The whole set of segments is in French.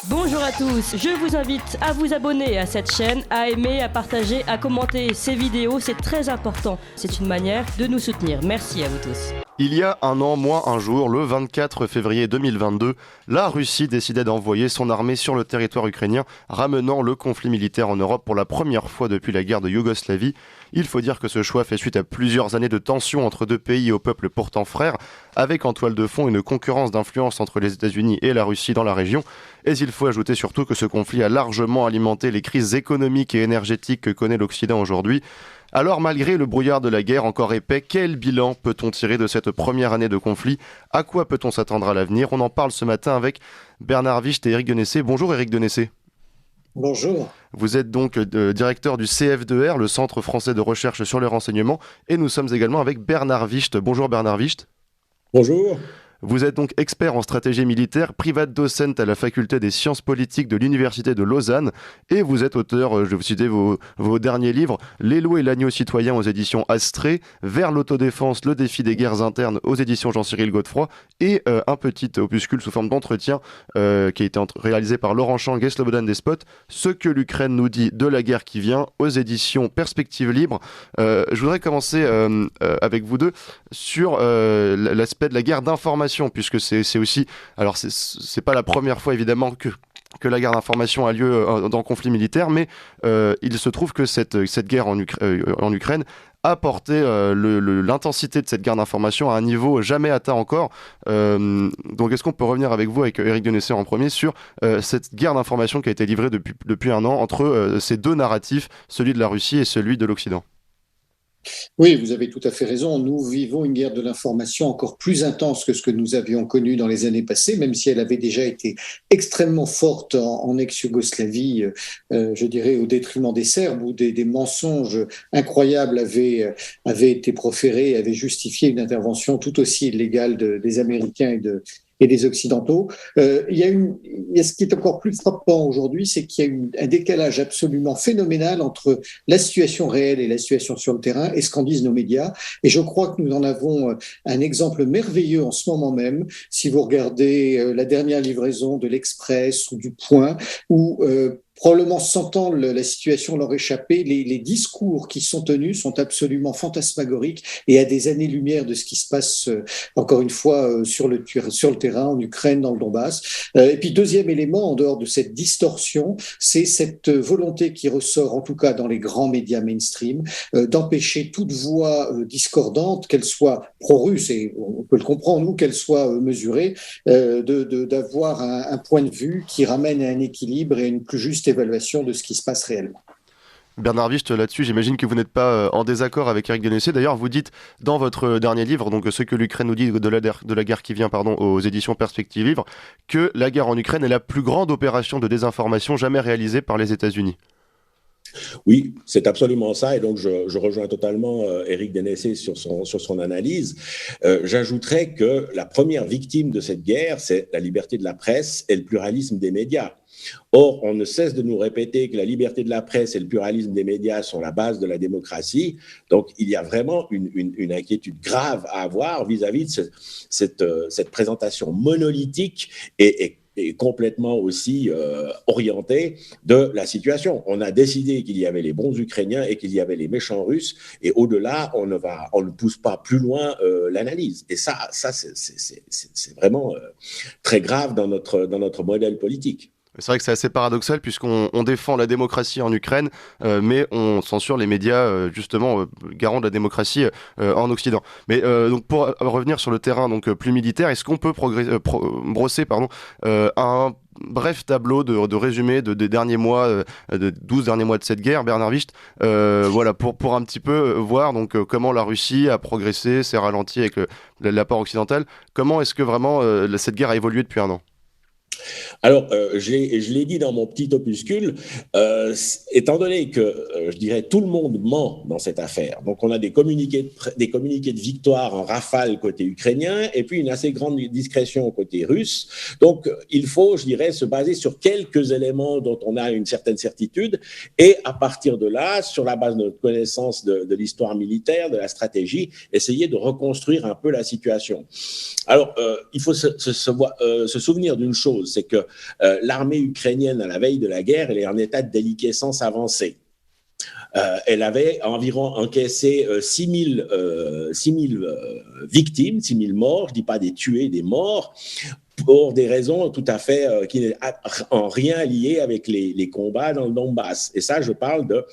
Bonjour à tous, je vous invite à vous abonner à cette chaîne, à aimer, à partager, à commenter ces vidéos, c'est très important. C'est une manière de nous soutenir. Merci à vous tous. Il y a un an, moins un jour, le 24 février 2022, la Russie décidait d'envoyer son armée sur le territoire ukrainien, ramenant le conflit militaire en Europe pour la première fois depuis la guerre de Yougoslavie. Il faut dire que ce choix fait suite à plusieurs années de tensions entre deux pays aux peuples pourtant frères, avec en toile de fond une concurrence d'influence entre les États-Unis et la Russie dans la région. Et il faut ajouter surtout que ce conflit a largement alimenté les crises économiques et énergétiques que connaît l'Occident aujourd'hui. Alors malgré le brouillard de la guerre encore épais, quel bilan peut-on tirer de cette première année de conflit? À quoi peut-on s'attendre à l'avenir? On en parle ce matin avec Bernard Wicht et Éric Denessé. Bonjour Éric Denessé. Bonjour. Vous êtes donc directeur du CF2R, le Centre français de recherche sur le renseignement, et nous sommes également avec Bernard Wicht. Bonjour Bernard Wicht. Bonjour. Vous êtes donc expert en stratégie militaire, privat docent à la faculté des sciences politiques de l'Université de Lausanne, et vous êtes auteur, je vais vous citer vos derniers livres, L'élo et l'agneau citoyen aux éditions Astrée, Vers l'autodéfense, le défi des guerres internes aux éditions Jean-Cyril Godefroy, et un petit opuscule sous forme d'entretien qui a été réalisé par Laurent Chang et Slobodan Despot, Ce que l'Ukraine nous dit de la guerre qui vient, aux éditions Perspectives Libres. Je voudrais commencer avec vous deux sur l'aspect de la guerre d'information, puisque c'est aussi, alors c'est pas la première fois évidemment que la guerre d'information a lieu dans le conflit militaire, mais il se trouve que cette guerre en Ukraine a porté l'intensité de cette guerre d'information à un niveau jamais atteint encore. Donc est-ce qu'on peut revenir avec vous, avec Éric Denessé en premier, sur cette guerre d'information qui a été livrée depuis un an entre ces deux narratifs, celui de la Russie et celui de l'Occident? Oui, vous avez tout à fait raison. Nous vivons une guerre de l'information encore plus intense que ce que nous avions connu dans les années passées, même si elle avait déjà été extrêmement forte en ex-Yougoslavie, je dirais au détriment des Serbes, où des mensonges incroyables avaient été proférés, avaient justifié une intervention tout aussi illégale des Américains et des Occidentaux. Il y a ce qui est encore plus frappant aujourd'hui, c'est qu'il y a un décalage absolument phénoménal entre la situation réelle et la situation sur le terrain et ce qu'en disent nos médias. Et je crois que nous en avons un exemple merveilleux en ce moment même. Si vous regardez la dernière livraison de l'Express ou du Point, où probablement sentant la situation leur échapper, les discours qui sont tenus sont absolument fantasmagoriques et à des années-lumière de ce qui se passe, encore une fois, sur le terrain, en Ukraine, dans le Donbass. Et puis, deuxième élément, en dehors de cette distorsion, c'est cette volonté qui ressort, en tout cas dans les grands médias mainstream, d'empêcher toute voix discordante, qu'elle soit pro-russe, et on peut le comprendre, ou qu'elle soit mesurée, d'avoir un point de vue qui ramène à un équilibre et à une plus juste évaluation de ce qui se passe réellement. Bernard Wicht, là-dessus, j'imagine que vous n'êtes pas en désaccord avec Éric Denessé. D'ailleurs, vous dites dans votre dernier livre, donc Ce que l'Ukraine nous dit de la guerre qui vient, aux éditions Perspectives Livres, que la guerre en Ukraine est la plus grande opération de désinformation jamais réalisée par les États-Unis. Oui, c'est absolument ça, et donc je rejoins totalement Éric Denessé sur son analyse. J'ajouterais que la première victime de cette guerre, c'est la liberté de la presse et le pluralisme des médias. Or, on ne cesse de nous répéter que la liberté de la presse et le pluralisme des médias sont la base de la démocratie. Donc, il y a vraiment une inquiétude grave à avoir vis-à-vis de cette présentation monolithique et complètement aussi orientée de la situation. On a décidé qu'il y avait les bons Ukrainiens et qu'il y avait les méchants Russes, et au-delà, on ne pousse pas plus loin l'analyse. Et ça c'est vraiment très grave dans notre modèle politique. C'est vrai que c'est assez paradoxal puisqu'on défend la démocratie en Ukraine, mais on censure les médias justement garants de la démocratie en Occident. Mais donc pour revenir sur le terrain donc plus militaire, est-ce qu'on peut brosser un bref tableau de résumé des derniers mois, de 12 derniers mois de cette guerre, Bernard Wicht, voilà, pour un petit peu voir donc comment la Russie a progressé, s'est ralentie avec l'apport occidental. Comment est-ce que vraiment cette guerre a évolué depuis un an? Alors, je l'ai dit dans mon petit opuscule, étant donné que, je dirais, tout le monde ment dans cette affaire, donc on a des communiqués de victoire en rafale côté ukrainien et puis une assez grande discrétion côté russe. Donc, il faut, je dirais, se baser sur quelques éléments dont on a une certaine certitude et à partir de là, sur la base de notre connaissance de l'histoire militaire, de la stratégie, essayer de reconstruire un peu la situation. Alors, il faut se souvenir d'une chose, c'est que l'armée ukrainienne, à la veille de la guerre, elle est en état de déliquescence avancée. Elle avait environ encaissé 6 000 victimes, 6 000 morts, je ne dis pas des tués, des morts, pour des raisons tout à fait qui n'est en rien liées avec les combats dans le Donbass. Et ça, je parle de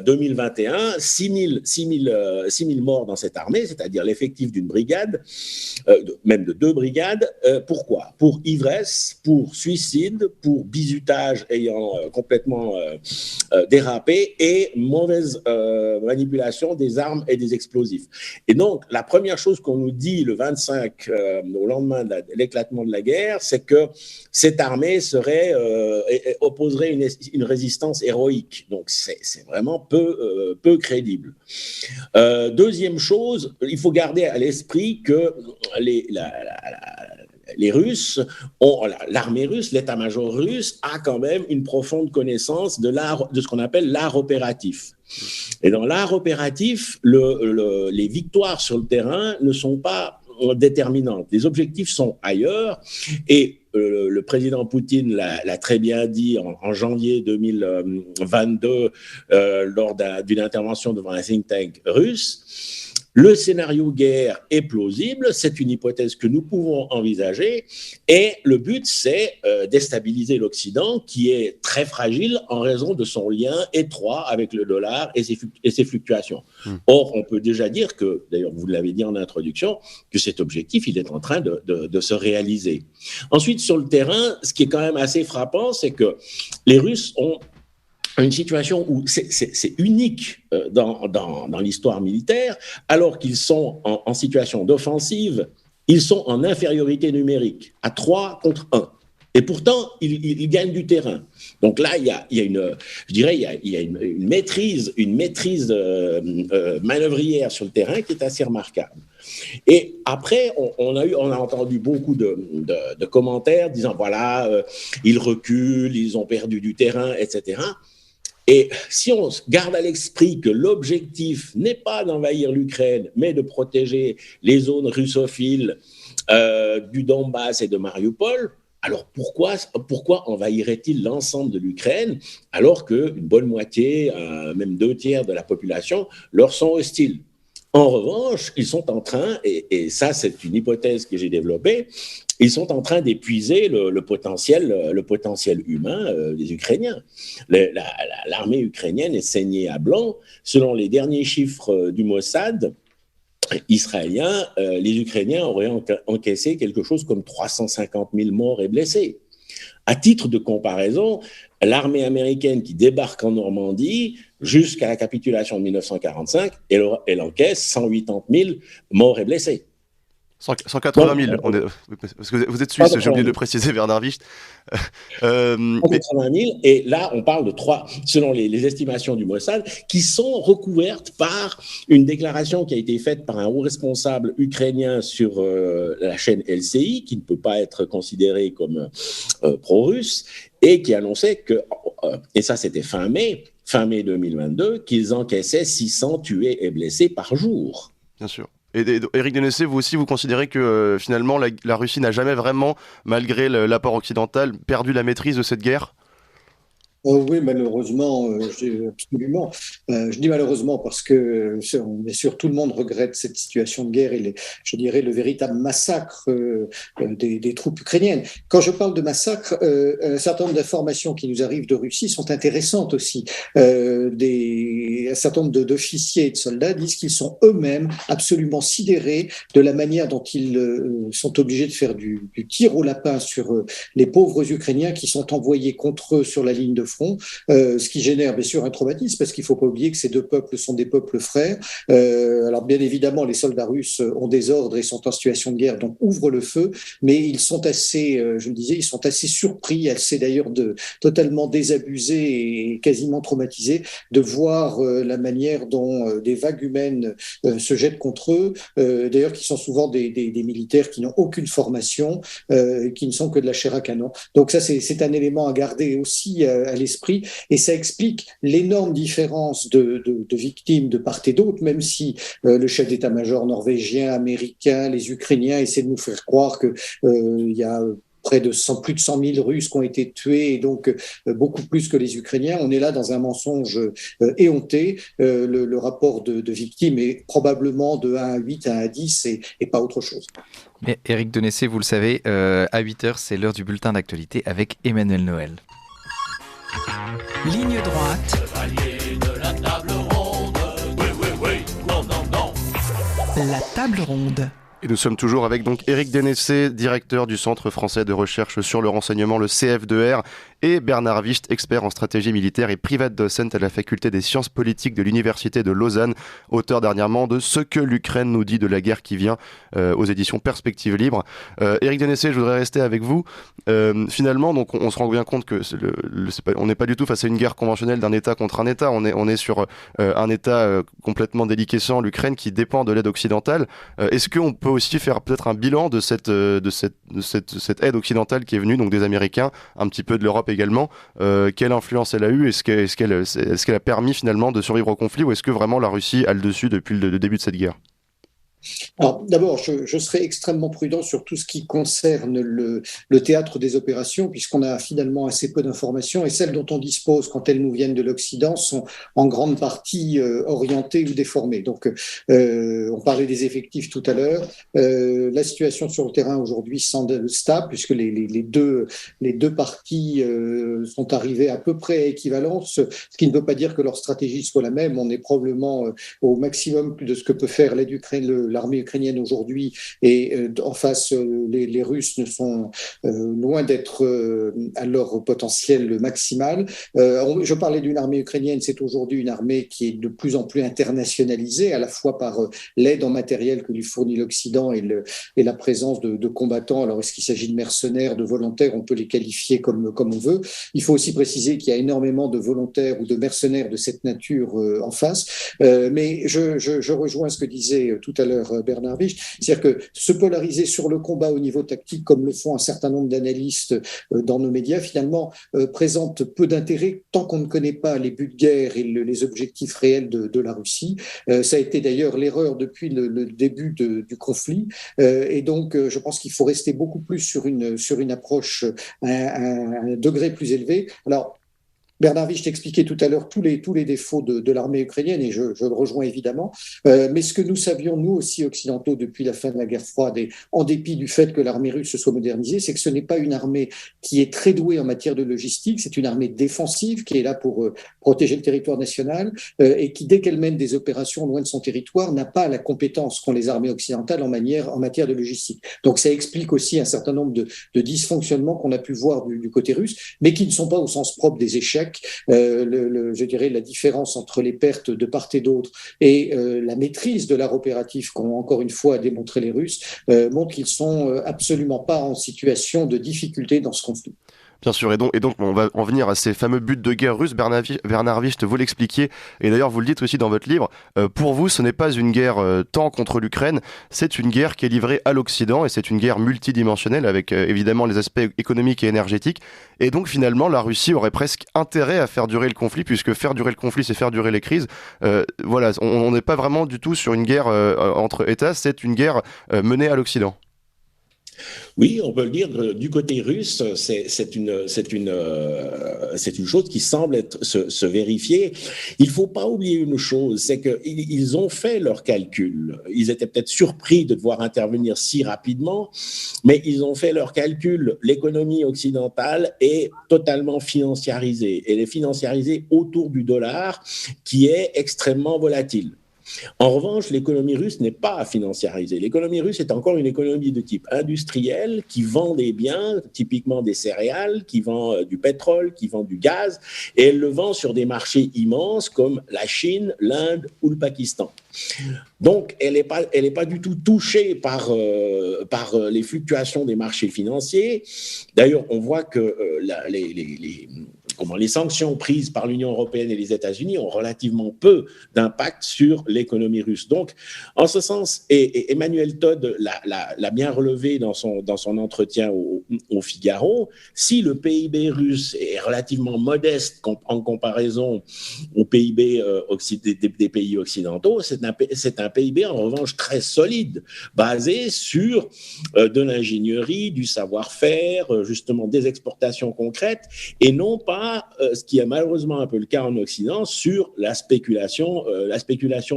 2021, 6 000 morts dans cette armée, c'est-à-dire l'effectif d'une brigade, même de 2 brigades. Pourquoi ? Pour ivresse, pour suicide, pour bizutage ayant complètement dérapé et mauvaise manipulation des armes et des explosifs. Et donc, la première chose qu'on nous dit le 25, au lendemain de l'éclatement de la guerre, c'est que cette armée opposerait une résistance héroïque. Donc, c'est vraiment peu crédible. Deuxième chose, il faut garder à l'esprit que les Russes l'armée russe, l'état-major russe a quand même une profonde connaissance de ce qu'on appelle l'art opératif. Et dans l'art opératif, les victoires sur le terrain ne sont pas déterminantes. Les objectifs sont ailleurs et le président Poutine l'a très bien dit en janvier 2022 lors d'une intervention devant un think tank russe. Le scénario guerre est plausible, c'est une hypothèse que nous pouvons envisager et le but c'est déstabiliser l'Occident qui est très fragile en raison de son lien étroit avec le dollar et ses fluctuations. Or, on peut déjà dire que, d'ailleurs vous l'avez dit en introduction, que cet objectif il est en train de se réaliser. Ensuite, sur le terrain, ce qui est quand même assez frappant, c'est que les Russes ont une situation où c'est unique dans l'histoire militaire, alors qu'ils sont en situation d'offensive, ils sont en infériorité numérique, à 3 contre 1. Et pourtant, ils gagnent du terrain. Donc là, il y a une maîtrise manœuvrière sur le terrain qui est assez remarquable. Et après, on a entendu beaucoup de commentaires disant voilà, ils reculent, ils ont perdu du terrain, etc. Et si on garde à l'esprit que l'objectif n'est pas d'envahir l'Ukraine, mais de protéger les zones russophiles du Donbass et de Mariupol, alors pourquoi envahirait-il l'ensemble de l'Ukraine alors qu'une bonne moitié, même 2 tiers de la population leur sont hostiles ? En revanche, ils sont en train, et ça c'est une hypothèse que j'ai développée, ils sont en train d'épuiser le potentiel humain des Ukrainiens. L'armée ukrainienne est saignée à blanc. Selon les derniers chiffres du Mossad israélien, les Ukrainiens auraient encaissé quelque chose comme 350 000 morts et blessés. À titre de comparaison, l'armée américaine qui débarque en Normandie, jusqu'à la capitulation de 1945, elle encaisse 180 000 morts et blessés. 180 000, parce que vous êtes suisse, j'ai oublié de le préciser, Bernard Wicht. 180 000, et là on parle de 3, selon les estimations du Mossad, qui sont recouvertes par une déclaration qui a été faite par un haut responsable ukrainien sur la chaîne LCI, qui ne peut pas être considéré comme pro-russe, et qui annonçait que, et ça c'était fin mai 2022, qu'ils encaissaient 600 tués et blessés par jour. Bien sûr. Et Éric Dénessé, vous aussi, vous considérez que finalement la Russie n'a jamais vraiment, malgré l'apport occidental, perdu la maîtrise de cette guerre ? Oui, malheureusement, absolument. Je dis malheureusement parce que, bien sûr, tout le monde regrette cette situation de guerre et je dirais le véritable massacre des troupes ukrainiennes. Quand je parle de massacre, un certain nombre d'informations qui nous arrivent de Russie sont intéressantes aussi. Un certain nombre d'officiers et de soldats disent qu'ils sont eux-mêmes absolument sidérés de la manière dont ils sont obligés de faire du tir au lapin sur les pauvres Ukrainiens qui sont envoyés contre eux sur la ligne de front. Ce qui génère bien sûr un traumatisme parce qu'il ne faut pas oublier que ces 2 peuples sont des peuples frères. Alors bien évidemment les soldats russes ont des ordres et sont en situation de guerre, donc ouvrent le feu, mais ils sont assez, je le disais, ils sont assez surpris, assez d'ailleurs totalement désabusés et quasiment traumatisés de voir la manière dont des vagues humaines se jettent contre eux, d'ailleurs qui sont souvent des militaires qui n'ont aucune formation, qui ne sont que de la chair à canon. Donc ça c'est un élément à garder aussi à l'esprit, et ça explique l'énorme différence de victimes de part et d'autre, même si le chef d'état-major norvégien, américain, les Ukrainiens essaient de nous faire croire que il y a près de plus de 100 000 Russes qui ont été tués, et donc beaucoup plus que les Ukrainiens. On est là dans un mensonge éhonté. Le rapport de victimes est probablement de 1 à 8, 1 à 10 et pas autre chose. Mais Éric Denessé, vous le savez, à 8h, c'est l'heure du bulletin d'actualité avec Emmanuel Noël. Ligne droite. Chevalier de la table ronde. Oui, oui, oui. Non, non, non. La table ronde. Et nous sommes toujours avec donc Éric Denessé, directeur du Centre français de recherche sur le renseignement, le CF2R, et Bernard Wicht, expert en stratégie militaire et privatdocent à la faculté des sciences politiques de l'Université de Lausanne, auteur dernièrement de Ce que l'Ukraine nous dit de la guerre qui vient, aux éditions Perspectives Libres. Éric Denessé, je voudrais rester avec vous. Finalement, donc, on se rend bien compte que on n'est pas du tout face à une guerre conventionnelle d'un État contre un État. On est sur un État complètement déliquescent, l'Ukraine, qui dépend de l'aide occidentale. Est-ce qu'on peut aussi faire peut-être un bilan de cette aide occidentale qui est venue, donc des Américains, un petit peu de l'Europe également? Quelle influence elle a eu? Est-ce qu'elle a permis finalement de survivre au conflit, ou est-ce que vraiment la Russie a le dessus depuis le début de cette guerre? Alors, d'abord, je serai extrêmement prudent sur tout ce qui concerne le théâtre des opérations, puisqu'on a finalement assez peu d'informations, et celles dont on dispose quand elles nous viennent de l'Occident sont en grande partie orientées ou déformées. Donc, on parlait des effectifs tout à l'heure. La situation sur le terrain aujourd'hui semble stable, puisque les deux parties sont arrivées à peu près à équivalence, ce qui ne veut pas dire que leur stratégie soit la même. On est probablement au maximum de ce que peut faire l'armée ukrainienne aujourd'hui, et en face, les Russes ne sont loin d'être à leur potentiel maximal. Je parlais d'une armée ukrainienne, c'est aujourd'hui une armée qui est de plus en plus internationalisée, à la fois par l'aide en matériel que lui fournit l'Occident et la présence de combattants. Alors, est-ce qu'il s'agit de mercenaires, de volontaires? On peut les qualifier comme on veut. Il faut aussi préciser qu'il y a énormément de volontaires ou de mercenaires de cette nature en face. Mais je rejoins ce que disait tout à l'heure Bernard Wicht, c'est-à-dire que se polariser sur le combat au niveau tactique, comme le font un certain nombre d'analystes dans nos médias, finalement présente peu d'intérêt tant qu'on ne connaît pas les buts de guerre et les objectifs réels de la Russie. Ça a été d'ailleurs l'erreur depuis le début du conflit, et donc je pense qu'il faut rester beaucoup plus sur une approche à un degré plus élevé. Alors, Bernard Wicht expliquait tout à l'heure tous les défauts de l'armée ukrainienne, et je le rejoins évidemment. Mais ce que nous savions, nous aussi occidentaux, depuis la fin de la guerre froide, et en dépit du fait que l'armée russe se soit modernisée, c'est que ce n'est pas une armée qui est très douée en matière de logistique, c'est une armée défensive qui est là pour protéger le territoire national, et qui, dès qu'elle mène des opérations loin de son territoire, n'a pas la compétence qu'ont les armées occidentales en matière de logistique. Donc ça explique aussi un certain nombre de dysfonctionnements qu'on a pu voir du côté russe, mais qui ne sont pas au sens propre des échecs. Je dirais la différence entre les pertes de part et d'autre et la maîtrise de l'art opératif qu'ont encore une fois démontré les Russes montre qu'ils sont absolument pas en situation de difficulté dans ce conflit. Bien sûr, et donc on va en venir à ces fameux buts de guerre russes. Bernard Wicht, vous l'expliquiez, et d'ailleurs vous le dites aussi dans votre livre, pour vous ce n'est pas une guerre tant contre l'Ukraine, c'est une guerre qui est livrée à l'Occident, et c'est une guerre multidimensionnelle avec évidemment les aspects économiques et énergétiques, et donc finalement la Russie aurait presque intérêt à faire durer le conflit, puisque faire durer le conflit c'est faire durer les crises. Voilà, on n'est pas vraiment du tout sur une guerre entre États, c'est une guerre menée à l'Occident. Oui, on peut le dire, du côté russe, c'est une chose qui semble se vérifier. Il ne faut pas oublier une chose, c'est qu'ils ont fait leurs calculs. Ils étaient peut-être surpris de devoir intervenir si rapidement, mais ils ont fait leurs calculs. L'économie occidentale est totalement financiarisée. Elle est financiarisée autour du dollar, qui est extrêmement volatile. En revanche, l'économie russe n'est pas financiarisée. L'économie russe est encore une économie de type industriel qui vend des biens, typiquement des céréales, qui vend du pétrole, qui vend du gaz, et elle le vend sur des marchés immenses comme la Chine, l'Inde ou le Pakistan. Donc, elle n'est pas du tout touchée par les fluctuations des marchés financiers. D'ailleurs, on voit que les sanctions prises par l'Union européenne et les États-Unis ont relativement peu d'impact sur l'économie russe. Donc, en ce sens, et Emmanuel Todd l'a bien relevé dans son entretien au Figaro, si le PIB russe est relativement modeste en comparaison au PIB des pays occidentaux, c'est un PIB en revanche très solide, basé sur de l'ingénierie, du savoir-faire, justement des exportations concrètes, et non pas, ce qui est malheureusement un peu le cas en Occident, sur la spéculation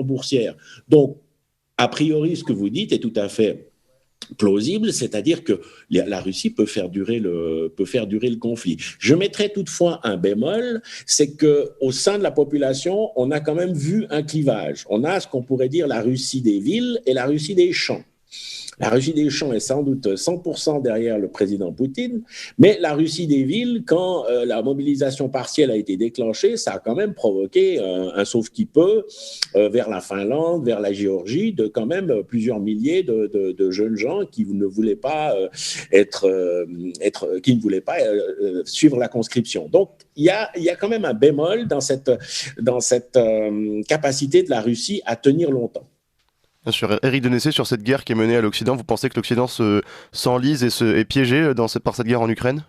boursière. Donc, a priori, ce que vous dites est tout à fait plausible, c'est-à-dire que la Russie peut faire durer le conflit. Je mettrais toutefois un bémol, c'est qu'au sein de la population, on a quand même vu un clivage. On a ce qu'on pourrait dire la Russie des villes et la Russie des champs. La Russie des champs est sans doute 100% derrière le président Poutine, mais la Russie des villes, quand la mobilisation partielle a été déclenchée, ça a quand même provoqué un sauve-qui-peut vers la Finlande, vers la Géorgie, de quand même plusieurs milliers de jeunes gens qui ne voulaient pas suivre la conscription. Donc, il y a quand même un bémol dans cette capacité de la Russie à tenir longtemps. Bien sûr, Éric Denessé, sur cette guerre qui est menée à l'Occident, vous pensez que l'Occident s'enlise et est piégé par cette guerre en Ukraine ?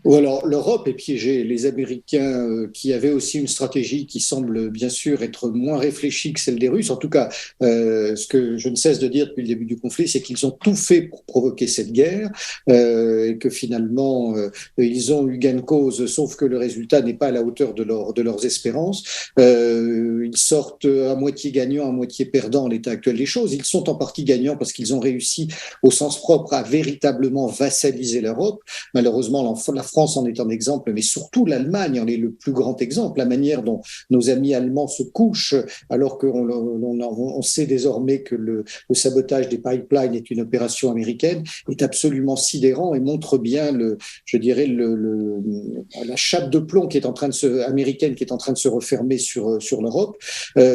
Ou alors l'Europe est piégée. Les Américains qui avaient aussi une stratégie qui semble bien sûr être moins réfléchie que celle des Russes. En tout cas, ce que je ne cesse de dire depuis le début du conflit, c'est qu'ils ont tout fait pour provoquer cette guerre et que finalement ils ont eu gain de cause, sauf que le résultat n'est pas à la hauteur de leurs espérances. Ils sortent à moitié gagnants, à moitié perdants à l'état actuel des choses. Ils sont en partie gagnants parce qu'ils ont réussi au sens propre à véritablement vassaliser l'Europe. Malheureusement, la France en est un exemple, mais surtout l'Allemagne en est le plus grand exemple. La manière dont nos amis allemands se couchent, alors qu'on sait désormais que le sabotage des pipelines est une opération américaine, est absolument sidérant et montre bien la chape de plomb américaine qui est en train de se refermer sur l'Europe.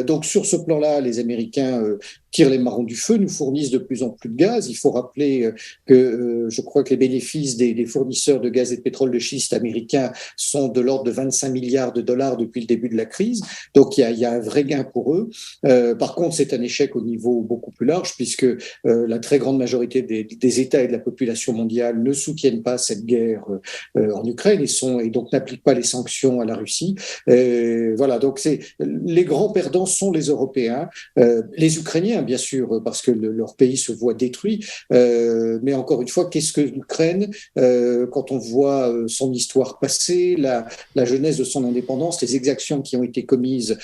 Donc sur ce plan-là, les Américains tirent les marrons du feu, nous fournissent de plus en plus de gaz. Il faut rappeler que je crois que les bénéfices des fournisseurs de gaz et de pétrole de schiste américains sont de l'ordre de 25 milliards de dollars depuis le début de la crise. Donc il y a un vrai gain pour eux. Par contre, c'est un échec au niveau beaucoup plus large puisque la très grande majorité des États et de la population mondiale ne soutiennent pas cette guerre en Ukraine et donc n'appliquent pas les sanctions à la Russie. Voilà, donc les grands perdants sont les Européens, les Ukrainiens bien sûr, parce que leur pays se voit détruit. Mais encore une fois, qu'est-ce que l'Ukraine quand on voit son histoire passée, la jeunesse de son indépendance, les exactions qui ont été commises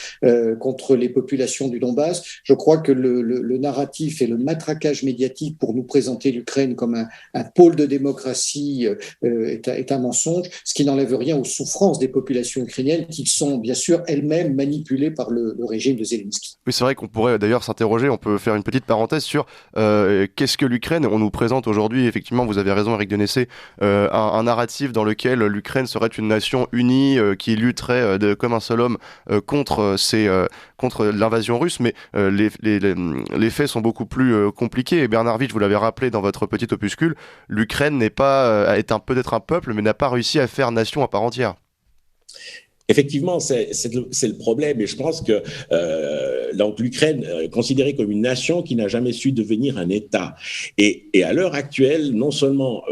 contre les populations du Donbass? Je crois que le narratif et le matraquage médiatique pour nous présenter l'Ukraine comme un pôle de démocratie est un mensonge, ce qui n'enlève rien aux souffrances des populations ukrainiennes qui sont bien sûr elles-mêmes manipulées par le régime de Zelensky. Oui, c'est vrai qu'on pourrait d'ailleurs s'interroger, on peut faire une petite parenthèse sur qu'est-ce que l'Ukraine. On nous présente aujourd'hui, effectivement, vous avez raison Éric Denessé, un narratif dans lequel l'Ukraine serait une nation unie qui lutterait comme un seul homme contre l'invasion russe, mais les faits sont beaucoup plus compliqués. Et Bernard Witsch, vous l'avez rappelé dans votre petit opuscule, l'Ukraine est peut-être un peuple, mais n'a pas réussi à faire nation à part entière. Effectivement, c'est le problème, et je pense que donc l'Ukraine considérée comme une nation qui n'a jamais su devenir un État. Et à l'heure actuelle, non seulement,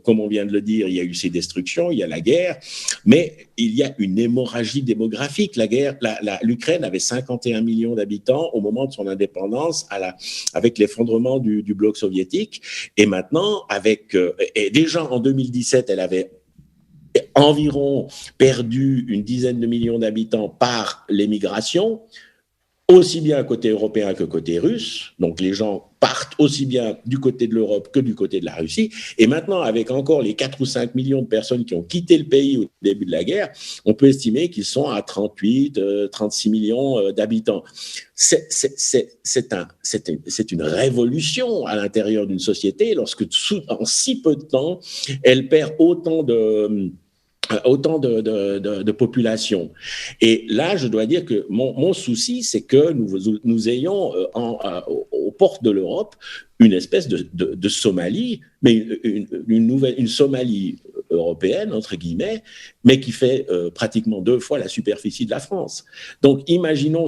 comme on vient de le dire, il y a eu ces destructions, il y a la guerre, mais il y a une hémorragie démographique. L'Ukraine avait 51 millions d'habitants au moment de son indépendance, avec l'effondrement du bloc soviétique, et maintenant, et déjà en 2017, elle avait environ perdu une dizaine de millions d'habitants par l'émigration, aussi bien côté européen que côté russe. Donc les gens partent aussi bien du côté de l'Europe que du côté de la Russie. Et maintenant, avec encore les 4 ou 5 millions de personnes qui ont quitté le pays au début de la guerre, on peut estimer qu'ils sont à 38, 36 millions d'habitants. C'est une révolution à l'intérieur d'une société lorsque en si peu de temps, elle perd autant de population. Et là, je dois dire que mon souci, c'est que nous ayons aux portes de l'Europe une espèce de Somalie, mais une Somalie européenne, entre guillemets, mais qui fait pratiquement 2 fois la superficie de la France. Donc, imaginons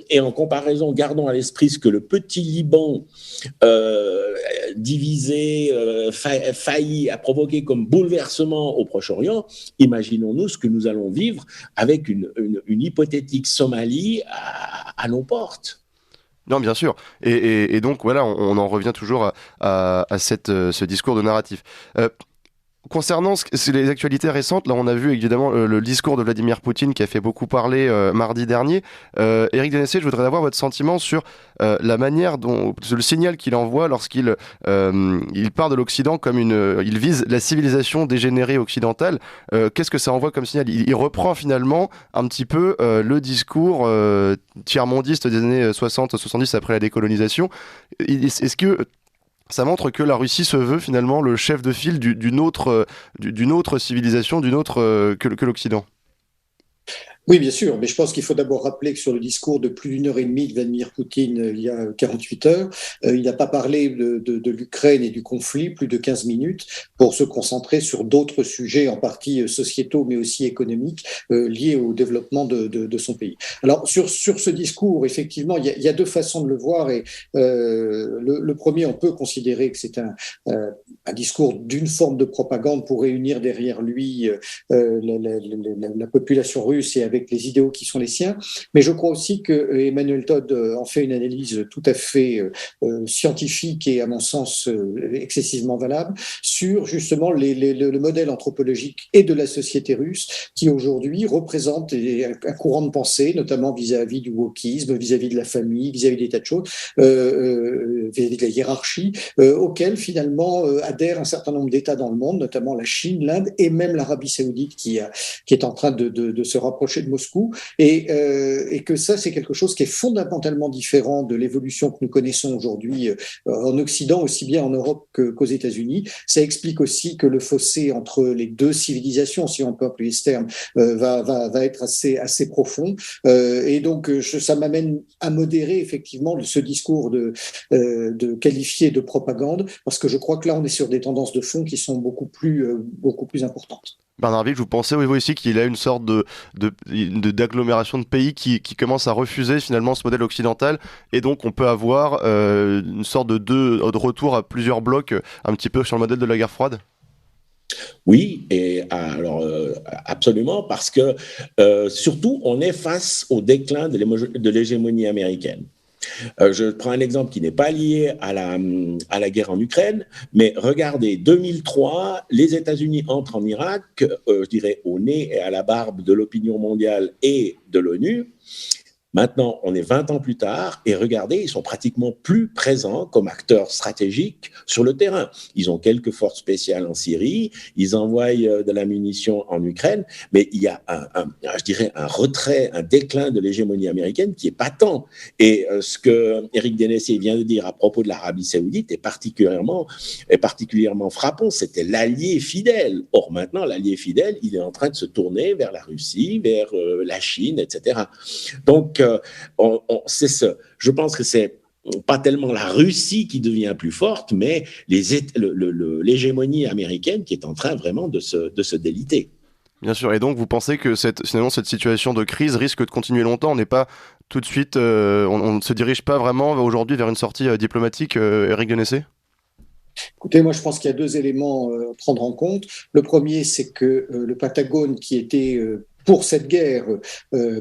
et en comparaison, gardons à l'esprit ce que le petit Liban divisé, failli, a provoqué comme bouleversement au Proche-Orient. Imaginons-nous ce que nous allons vivre avec une hypothétique Somalie à nos portes. Non, bien sûr. Et donc, voilà, on en revient toujours à ce discours de narratif. Concernant les actualités récentes, là on a vu évidemment le discours de Vladimir Poutine qui a fait beaucoup parler mardi dernier. Éric Dénessé, je voudrais avoir votre sentiment sur la manière dont le signal qu'il envoie lorsqu'il il part de l'Occident comme il vise la civilisation dégénérée occidentale. Qu'est-ce que ça envoie comme signal ? Il reprend finalement un petit peu le discours tiers-mondiste des années 60-70 après la décolonisation. Est-ce que ça montre que la Russie se veut finalement le chef de file d'une autre civilisation, que l'Occident? Oui, bien sûr, mais je pense qu'il faut d'abord rappeler que sur le discours de plus d'1 heure et demie de Vladimir Poutine il y a 48 heures, il n'a pas parlé de l'Ukraine et du conflit plus de 15 minutes pour se concentrer sur d'autres sujets, en partie sociétaux mais aussi économiques, liés au développement de son pays. Alors sur ce discours, effectivement, il y a deux façons de le voir et le premier, on peut considérer que c'est un discours d'une forme de propagande pour réunir derrière lui la population russe et avec les idéaux qui sont les siens, mais je crois aussi que Emmanuel Todd en fait une analyse tout à fait scientifique et à mon sens excessivement valable sur justement le modèle anthropologique et de la société russe qui aujourd'hui représente un courant de pensée, notamment vis-à-vis du wokisme, vis-à-vis de la famille, vis-à-vis des tas de choses, vis-à-vis de la hiérarchie, auquel finalement adhèrent un certain nombre d'États dans le monde, notamment la Chine, l'Inde et même l'Arabie Saoudite qui est en train de se rapprocher de Moscou, et que ça, c'est quelque chose qui est fondamentalement différent de l'évolution que nous connaissons aujourd'hui en Occident, aussi bien en Europe qu'aux États-Unis. Ça explique aussi que le fossé entre les deux civilisations, si on peut appeler ce terme, va être assez profond. Et donc, ça m'amène à modérer effectivement ce discours de qualifier de propagande, parce que je crois que là, on est sur des tendances de fond qui sont beaucoup plus importantes. Bernard Wick, vous pensez vous aussi qu'il a une sorte d'agglomération de pays qui commence à refuser finalement ce modèle occidental, et donc on peut avoir une sorte de retour à plusieurs blocs un petit peu sur le modèle de la guerre froide? Oui, et alors absolument, parce que surtout on est face au déclin de l'hégémonie américaine. Je prends un exemple qui n'est pas lié à la guerre en Ukraine, mais regardez, 2003, les États-Unis entrent en Irak, je dirais au nez et à la barbe de l'opinion mondiale et de l'ONU. Maintenant, on est 20 ans plus tard et regardez, ils sont pratiquement plus présents comme acteurs stratégiques sur le terrain. Ils ont quelques forces spéciales en Syrie, ils envoient de la munition en Ukraine, mais il y a je dirais un retrait, un déclin de l'hégémonie américaine qui est patent. Et ce que Éric Dénessé vient de dire à propos de l'Arabie Saoudite est particulièrement frappant. C'était l'allié fidèle. Or maintenant, l'allié fidèle, il est en train de se tourner vers la Russie, vers la Chine, etc. Donc, je pense que c'est pas tellement la Russie qui devient plus forte, mais l'hégémonie américaine qui est en train vraiment de se déliter. Bien sûr, et donc vous pensez que finalement cette situation de crise risque de continuer longtemps? On n'est pas tout de suite, on ne se dirige pas vraiment aujourd'hui vers une sortie diplomatique, Éric Dénessé? Écoutez, moi je pense qu'il y a deux éléments à prendre en compte. Le premier, c'est que le Pentagone, qui était pour cette guerre,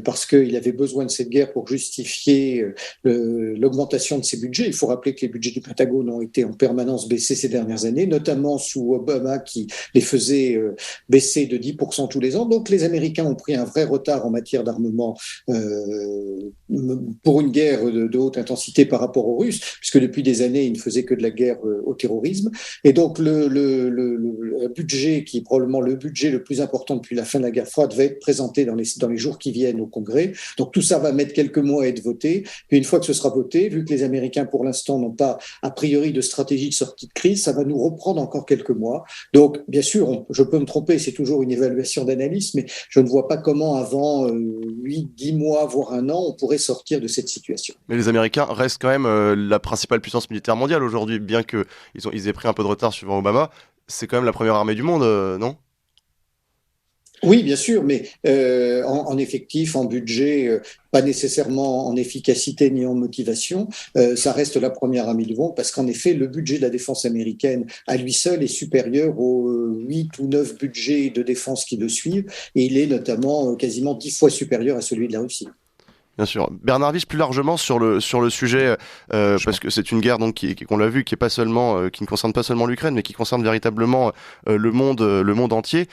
parce qu'il avait besoin de cette guerre pour justifier l'augmentation de ses budgets. Il faut rappeler que les budgets du Pentagone ont été en permanence baissés ces dernières années, notamment sous Obama qui les faisait baisser de 10% tous les ans. Donc les Américains ont pris un vrai retard en matière d'armement pour une guerre de haute intensité par rapport aux Russes, puisque depuis des années, ils ne faisaient que de la guerre au terrorisme. Et donc le budget, qui est probablement le budget le plus important depuis la fin de la guerre froide, va être présenté dans les jours qui viennent au Congrès. Donc tout ça va mettre quelques mois à être voté. Puis une fois que ce sera voté, vu que les Américains pour l'instant n'ont pas a priori de stratégie de sortie de crise, ça va nous reprendre encore quelques mois. Donc bien sûr, je peux me tromper, c'est toujours une évaluation d'analyse, mais je ne vois pas comment avant 8-10 mois, voire un an, on pourrait sortir de cette situation. Mais les Américains restent quand même la principale puissance militaire mondiale aujourd'hui, bien qu'ils aient pris un peu de retard suivant Obama. C'est quand même la première armée du monde, non ? Oui, bien sûr, mais en effectif, en budget, pas nécessairement en efficacité ni en motivation, ça reste la première arme du vent parce qu'en effet, le budget de la défense américaine à lui seul est supérieur aux 8 ou 9 budgets de défense qui le suivent et il est notamment quasiment 10 fois supérieur à celui de la Russie. Bien sûr. Bernard Wisch, plus largement sur le sujet, parce que c'est une guerre donc qu'on l'a vu, qui est pas seulement, qui ne concerne pas seulement l'Ukraine, mais qui concerne véritablement le monde entier.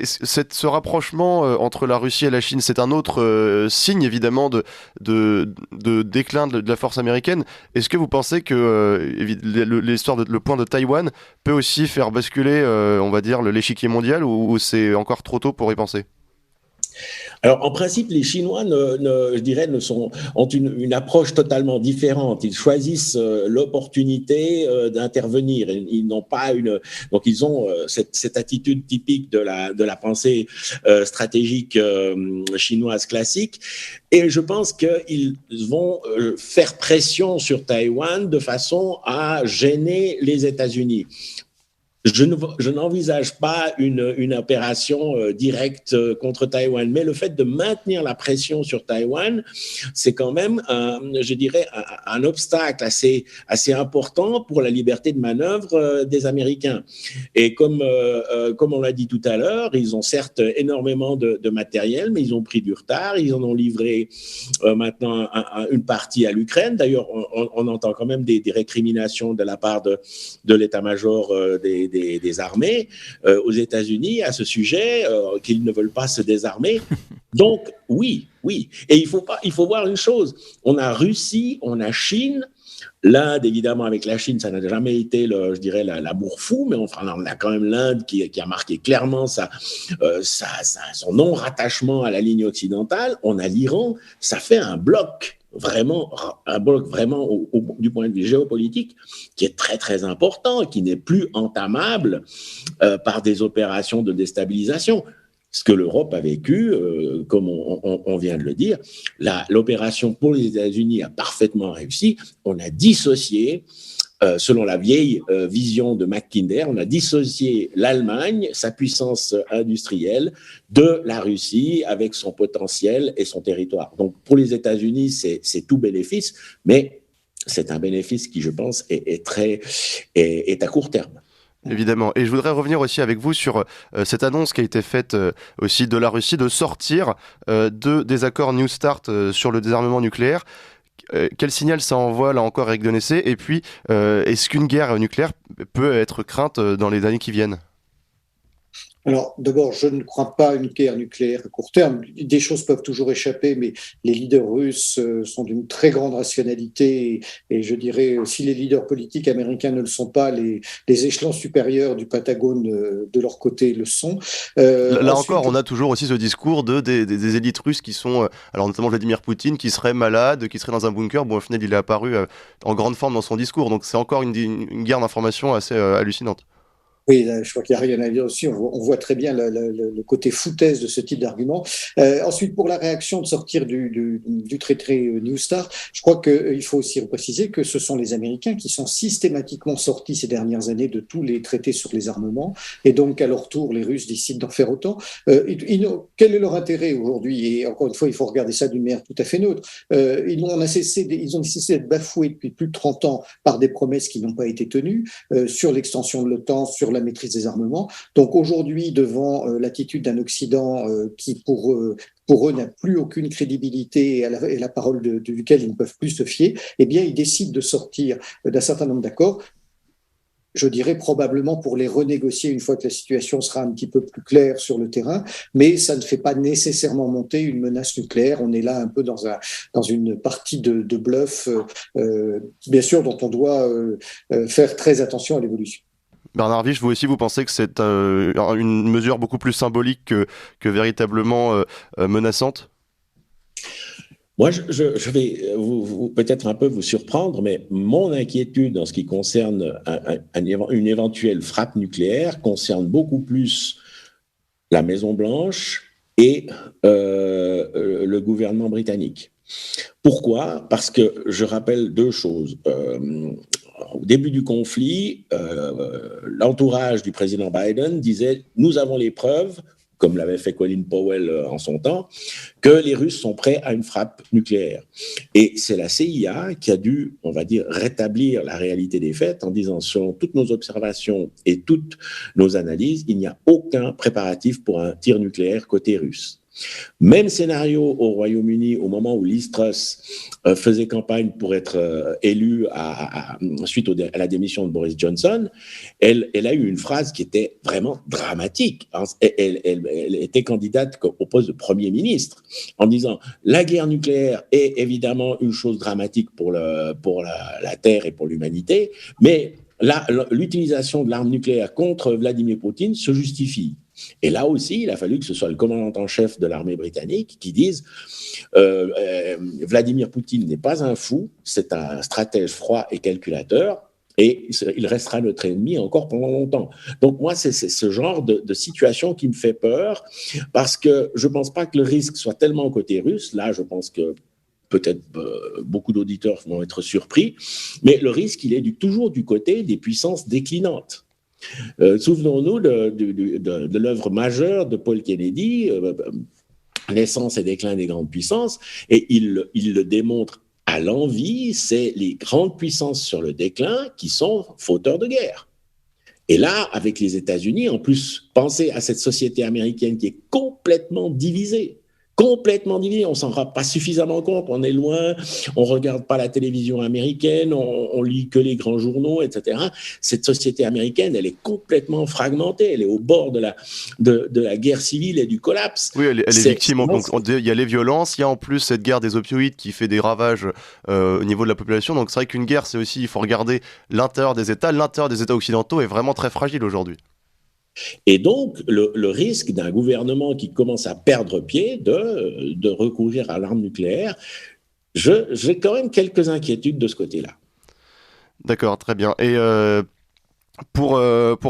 Ce rapprochement entre la Russie et la Chine, c'est un autre signe évidemment de déclin de la force américaine. Est-ce que vous pensez que le point de Taïwan peut aussi faire basculer, on va dire, l'échiquier mondial, ou c'est encore trop tôt pour y penser? Alors, en principe, les Chinois, je dirais, ont une approche totalement différente. Ils choisissent l'opportunité d'intervenir. Ils n'ont pas donc ils ont cette attitude typique de la pensée stratégique chinoise classique. Et je pense qu'ils vont faire pression sur Taïwan de façon à gêner les États-Unis. Je n'envisage pas une opération directe contre Taïwan, mais le fait de maintenir la pression sur Taïwan, c'est quand même, je dirais, un obstacle assez important pour la liberté de manœuvre des Américains. Et comme on l'a dit tout à l'heure, ils ont certes énormément de matériel, mais ils ont pris du retard. Ils en ont livré maintenant une partie à l'Ukraine. D'ailleurs, on entend quand même des récriminations de la part de l'état-major des armées aux États-Unis à ce sujet, qu'ils ne veulent pas se désarmer. Donc, oui. Et il faut voir une chose. On a Russie, on a Chine. L'Inde, évidemment, avec la Chine, ça n'a jamais été, je dirais, la bourre-fou, mais enfin, on a quand même l'Inde qui a marqué clairement son non-rattachement à la ligne occidentale. On a l'Iran, ça fait un bloc vraiment du point de vue géopolitique qui est très très important, qui n'est plus entamable par des opérations de déstabilisation. Ce que l'Europe a vécu, comme on vient de le dire, l'opération pour les États-Unis a parfaitement réussi. On a dissocié, selon la vieille vision de Mackinder, on a dissocié l'Allemagne, sa puissance industrielle, de la Russie avec son potentiel et son territoire. Donc pour les États-Unis, c'est tout bénéfice, mais c'est un bénéfice qui, je pense, est à court terme. Évidemment. Et je voudrais revenir aussi avec vous sur cette annonce qui a été faite aussi de la Russie de sortir des accords New Start sur le désarmement nucléaire. Quel signal ça envoie là encore, Éric Denessé? Et puis, est-ce qu'une guerre nucléaire peut être crainte dans les années qui viennent? Alors, d'abord, je ne crois pas à une guerre nucléaire à court terme. Des choses peuvent toujours échapper, mais les leaders russes sont d'une très grande rationalité. Et je dirais, si les leaders politiques américains ne le sont pas, les échelons supérieurs du Pentagone de leur côté le sont. Là ensuite, encore, on a toujours aussi ce discours des élites russes qui sont, alors notamment Vladimir Poutine, qui serait malade, qui serait dans un bunker. Bon, au final, il est apparu en grande forme dans son discours. Donc, c'est encore une guerre d'information assez hallucinante. Oui, je crois qu'il n'y a rien à dire aussi. On voit très bien le côté foutaise de ce type d'argument. Ensuite, pour la réaction de sortir du traité New Start, je crois qu'il faut aussi préciser que ce sont les Américains qui sont systématiquement sortis ces dernières années de tous les traités sur les armements. Et donc, à leur tour, les Russes décident d'en faire autant. Quel est leur intérêt aujourd'hui? Et encore une fois, il faut regarder ça d'une manière tout à fait neutre. Ils ont cessé d'être bafoués depuis plus de 30 ans par des promesses qui n'ont pas été tenues sur l'extension de l'OTAN, sur la maîtrise des armements. Donc aujourd'hui, devant l'attitude d'un Occident qui, pour eux, n'a plus aucune crédibilité et la parole duquel ils ne peuvent plus se fier, eh bien, ils décident de sortir d'un certain nombre d'accords. Je dirais probablement pour les renégocier une fois que la situation sera un petit peu plus claire sur le terrain, mais ça ne fait pas nécessairement monter une menace nucléaire. On est là un peu dans une partie de bluff, bien sûr, dont on doit faire très attention à l'évolution. Bernard Wisch, vous aussi, vous pensez que c'est une mesure beaucoup plus symbolique que véritablement menaçante? Moi, je vais peut-être un peu vous surprendre, mais mon inquiétude en ce qui concerne une éventuelle frappe nucléaire concerne beaucoup plus la Maison-Blanche et le gouvernement britannique. Pourquoi? Parce que je rappelle deux choses. Au début du conflit, l'entourage du président Biden disait « Nous avons les preuves comme l'avait fait Colin Powell en son temps, que les Russes sont prêts à une frappe nucléaire. Et c'est la CIA qui a dû, on va dire, rétablir la réalité des faits en disant, selon toutes nos observations et toutes nos analyses, il n'y a aucun préparatif pour un tir nucléaire côté russe. Même scénario au Royaume-Uni au moment où Liz Truss faisait campagne pour être élue suite à la démission de Boris Johnson. Elle a eu une phrase qui était vraiment dramatique. Elle était candidate au poste de Premier ministre en disant « La guerre nucléaire est évidemment une chose dramatique pour la Terre et pour l'humanité, mais l'utilisation de l'arme nucléaire contre Vladimir Poutine se justifie. » Et là aussi, il a fallu que ce soit le commandant en chef de l'armée britannique qui dise Vladimir Poutine n'est pas un fou, c'est un stratège froid et calculateur, et il restera notre ennemi encore pendant longtemps. Donc moi, c'est ce genre de situation qui me fait peur, parce que je ne pense pas que le risque soit tellement au côté russe. Là, je pense que peut-être beaucoup d'auditeurs vont être surpris, mais le risque, il est toujours du côté des puissances déclinantes. Souvenons-nous de l'œuvre majeure de Paul Kennedy, Naissance et déclin des grandes puissances, et il le démontre à l'envi, c'est les grandes puissances sur le déclin qui sont fauteurs de guerre. Et là, avec les États-Unis, en plus, pensez à cette société américaine qui est complètement divisée. On s'en rend pas suffisamment compte, on est loin, on regarde pas la télévision américaine, on lit que les grands journaux, etc. Cette société américaine, elle est complètement fragmentée, elle est au bord de la guerre civile et du collapse. Oui, elle est victime. Donc, il y a les violences, il y a en plus cette guerre des opioïdes qui fait des ravages au niveau de la population. Donc c'est vrai qu'une guerre, c'est aussi, il faut regarder l'intérieur des États. L'intérieur des États occidentaux est vraiment très fragile aujourd'hui. Et donc, le risque d'un gouvernement qui commence à perdre pied de recourir à l'arme nucléaire, j'ai quand même quelques inquiétudes de ce côté-là. D'accord, très bien. Et pour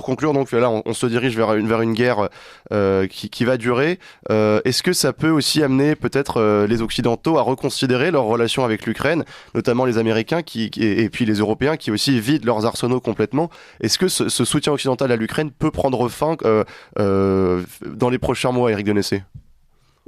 conclure, donc là, on se dirige vers une guerre qui va durer. Est-ce que ça peut aussi amener peut-être les Occidentaux à reconsidérer leur relation avec l'Ukraine, notamment les Américains et puis les Européens qui aussi vident leurs arsenaux complètement? Est-ce que ce soutien occidental à l'Ukraine peut prendre fin dans les prochains mois, Éric Denessé?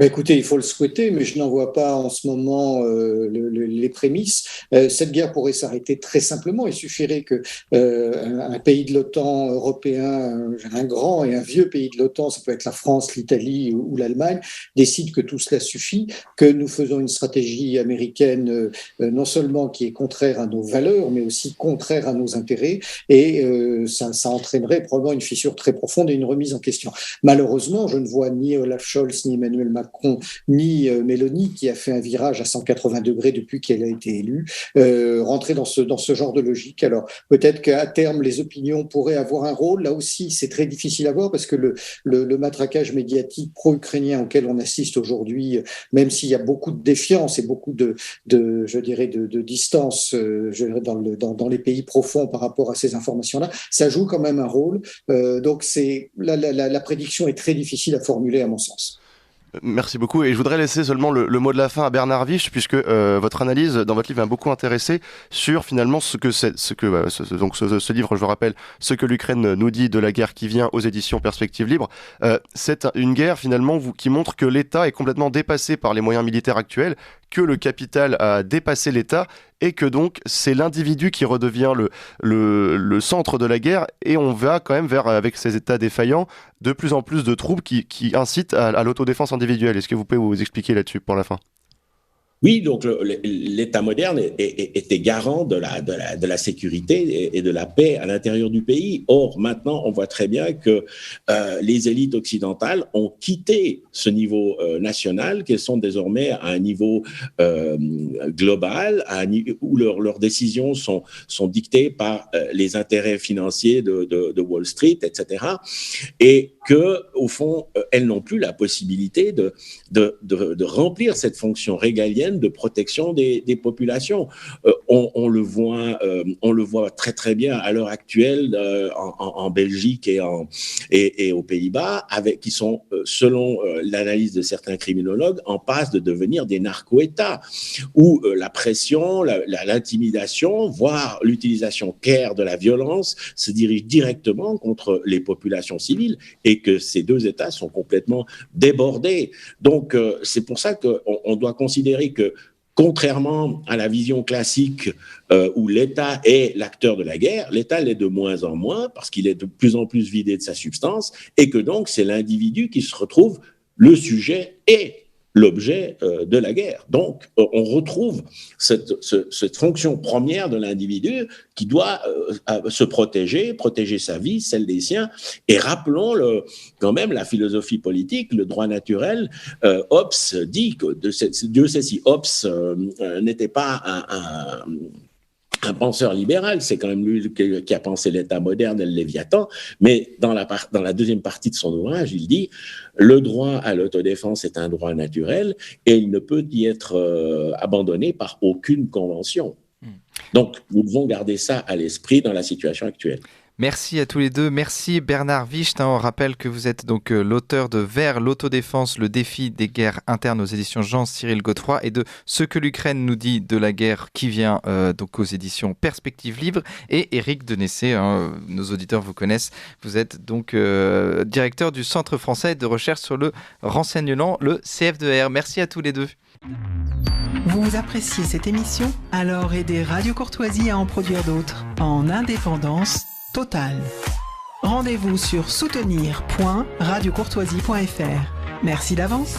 Écoutez, il faut le souhaiter, mais je n'en vois pas en ce moment les prémices. Cette guerre pourrait s'arrêter très simplement. Il suffirait que un pays de l'OTAN européen, un grand et un vieux pays de l'OTAN, ça peut être la France, l'Italie ou l'Allemagne, décide que tout cela suffit, que nous faisons une stratégie américaine non seulement qui est contraire à nos valeurs, mais aussi contraire à nos intérêts, et ça entraînerait probablement une fissure très profonde et une remise en question. Malheureusement, je ne vois ni Olaf Scholz, ni Emmanuel Macron, ni Mélanie, qui a fait un virage à 180 degrés depuis qu'elle a été élue, rentrer dans ce genre de logique. Alors peut-être qu'à terme, les opinions pourraient avoir un rôle. Là aussi, c'est très difficile à voir parce que le matraquage médiatique pro-ukrainien auquel on assiste aujourd'hui, même s'il y a beaucoup de défiance et beaucoup de distance dans les pays profonds par rapport à ces informations-là, ça joue quand même un rôle. Donc la prédiction est très difficile à formuler à mon sens. Merci beaucoup, et je voudrais laisser seulement le mot de la fin à Bernard Wisch, puisque votre analyse dans votre livre m'a beaucoup intéressé sur finalement ce livre, je le rappelle, ce que l'Ukraine nous dit de la guerre qui vient, aux éditions Perspectives Libres. C'est une guerre finalement qui montre que l'État est complètement dépassé par les moyens militaires actuels, que le capital a dépassé l'État, et que donc c'est l'individu qui redevient le centre de la guerre, et on va quand même avec ces États défaillants, de plus en plus de troupes qui incitent à l'autodéfense individuelle. Est-ce que vous pouvez vous expliquer là-dessus pour la fin ? Oui, donc l'État moderne était garant de la sécurité et de la paix à l'intérieur du pays. Or, maintenant, on voit très bien que les élites occidentales ont quitté ce niveau national, qu'elles sont désormais à un niveau global, où leurs décisions sont dictées par les intérêts financiers de Wall Street, etc. Et que, au fond, elles n'ont plus la possibilité de remplir cette fonction régalienne de protection des populations. On le voit très très bien à l'heure actuelle en Belgique et aux Pays-Bas, qui sont, selon l'analyse de certains criminologues, en passe de devenir des narco-États, où la pression, l'intimidation, voire l'utilisation claire de la violence se dirige directement contre les populations civiles. Et et que ces deux États sont complètement débordés. Donc, c'est pour ça qu'on doit considérer que, contrairement à la vision classique où l'État est l'acteur de la guerre, l'État l'est de moins en moins parce qu'il est de plus en plus vidé de sa substance et que donc c'est l'individu qui se retrouve le sujet et l'objet de la guerre. Donc, on retrouve cette fonction première de l'individu qui doit se protéger sa vie, celle des siens. Et rappelons quand même la philosophie politique, le droit naturel. Hobbes dit que, Dieu sait si Hobbes n'était pas un penseur libéral, c'est quand même lui qui a pensé l'État moderne et le Léviathan, mais dans la deuxième partie de son ouvrage, il dit « Le droit à l'autodéfense est un droit naturel et il ne peut y être abandonné par aucune convention. » Donc, nous devons garder ça à l'esprit dans la situation actuelle. Merci à tous les deux. Merci Bernard Wicht. On rappelle que vous êtes donc l'auteur de Vers l'autodéfense, le défi des guerres internes aux éditions Jean-Cyril Godefroy et de Ce que l'Ukraine nous dit de la guerre qui vient donc aux éditions Perspectives Libres. Et Éric Denessé, nos auditeurs vous connaissent. Vous êtes donc directeur du Centre français de recherche sur le renseignement, le CF2R. Merci à tous les deux. Vous appréciez cette émission? Alors aidez Radio Courtoisie à en produire d'autres en indépendance totale. Rendez-vous sur soutenir.radiocourtoisie.fr. Merci d'avance.